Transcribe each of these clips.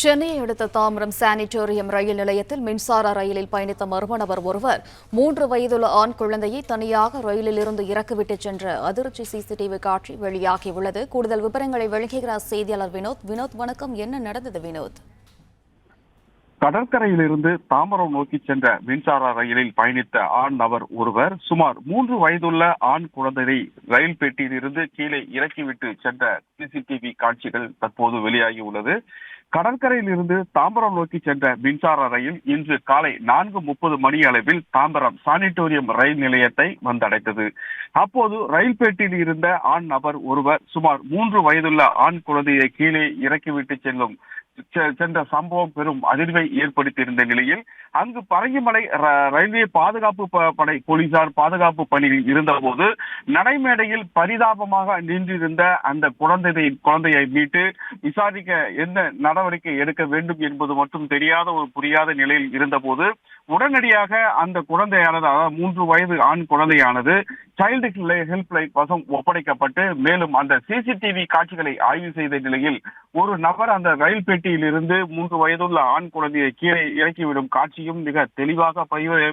சென்னையை அடுத்த தாம்பரம் சானிட்டோரியம் ரயில் நிலையத்தில் மின்சார ரயிலில் பயணித்த மர்ம நபர் ஒருவர் 3 வயதுள்ள ஆண் குழந்தையை தனியாக ரயிலில் இருந்து இறக்கிவிட்டு சென்ற அதிர்ச்சி சிசிடிவி காட்சி வெளியாகியுள்ளது. கூடுதல் விவரங்களை வழங்குகிறார் செய்தியாளர் வினோத். வினோத், வணக்கம். என்ன நடந்தது வினோத்? கடற்கரையிலிருந்து தாம்பரம் நோக்கி சென்ற மின்சார ரயிலில் பயணித்த ஆண் நபர் ஒருவர் சுமார் 3 வயதுள்ள ஆண் குழந்தையை ரயில் பெட்டியில் இருந்து கீழே இறக்கிவிட்டு சென்ற சிசிடிவி காட்சிகள் தற்போது வெளியாகியுள்ளது. கடற்கரையில் இருந்து தாம்பரம் நோக்கி சென்ற மின்சார ரயில் இன்று காலை 4:30 மணி அளவில் தாம்பரம் சானிட்டோரியம் ரயில் நிலையத்தை வந்தடைந்தது. அப்போது ரயில் பெட்டியில் இருந்த ஆண் நபர் ஒருவர் சுமார் 3 வயதுள்ள ஆண் குழந்தையை கீழே இறக்கிவிட்டு சென்ற சம்பவம் பெரும் அதிர்வை ஏற்படுத்தியிருந்த நிலையில் அங்கு பரங்கிமலை ரயில்வே பாதுகாப்பு படை போலீசார் பாதுகாப்பு பணியில் இருந்தபோது நடைமேடையில் பரிதாபமாக நின்றிருந்த அந்த குழந்தையை மீட்டு விசாரிக்க என்ன நடவடிக்கை எடுக்க வேண்டும் என்பது மட்டும் தெரியாத ஒரு புரியாத நிலையில் இருந்தபோது உடனடியாக அந்த குழந்தையானது, அதாவது 3 வயது ஆண் குழந்தையானது சைல்டு ஹெல்ப்லைன் வசம் ஒப்படைக்கப்பட்டு மேலும் அந்த சிசிடிவி காட்சிகளை ஆய்வு செய்த நிலையில் ஒரு நபர் அந்த ரயில் பெட்டியில் இருந்து 3 வயதுள்ள ஆண் குழந்தையை கீழே இறக்கிவிடும் காட்சியும் மிக தெளிவாக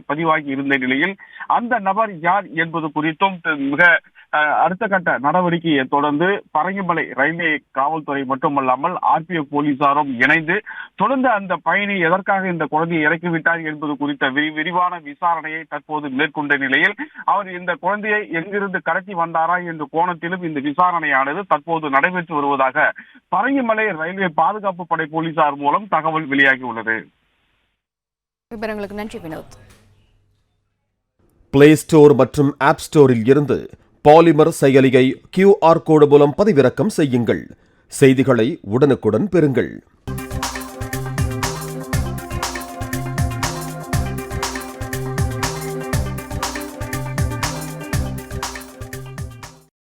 பதிவாகி இருந்த நிலையில் அந்த நபர் யார் என்பது குறித்தும் மிக அடுத்த கட்ட நடவடிக்கையை தொடர்ந்து பரங்கிமலை ரயில்வே காவல்துறை மட்டுமல்லாமல் ஆர்பிஎஃப் போலீசாரும் இணைந்து தொடர்ந்து அந்த பயணி எதற்காக இந்த குழந்தையை இறக்கிவிட்டார் என்பது குறித்த விரிவான விசாரணையை தற்போது மேற்கொண்ட நிலையில் அவர் இந்த குழந்தையை எங்கிருந்து கடத்தி வந்தாரா என்ற கோணத்திலும் இந்த விசாரணையானது தற்போது நடைபெற்று வருவதாக பரங்கிமலை ரயில்வே பாதுகாப்பு படை போலீசார் மூலம் தகவல் வெளியாகியுள்ளது. விவரங்களுக்கு நன்றி வினோத். பிளே ஸ்டோர் மற்றும் ஆப் ஸ்டோரில் இருந்து பாலிமர் செயலியை QR கோடு மூலம் பதிவிறக்கம் செய்யுங்கள். செய்திகளை உடனுக்குடன் பெறுங்கள்.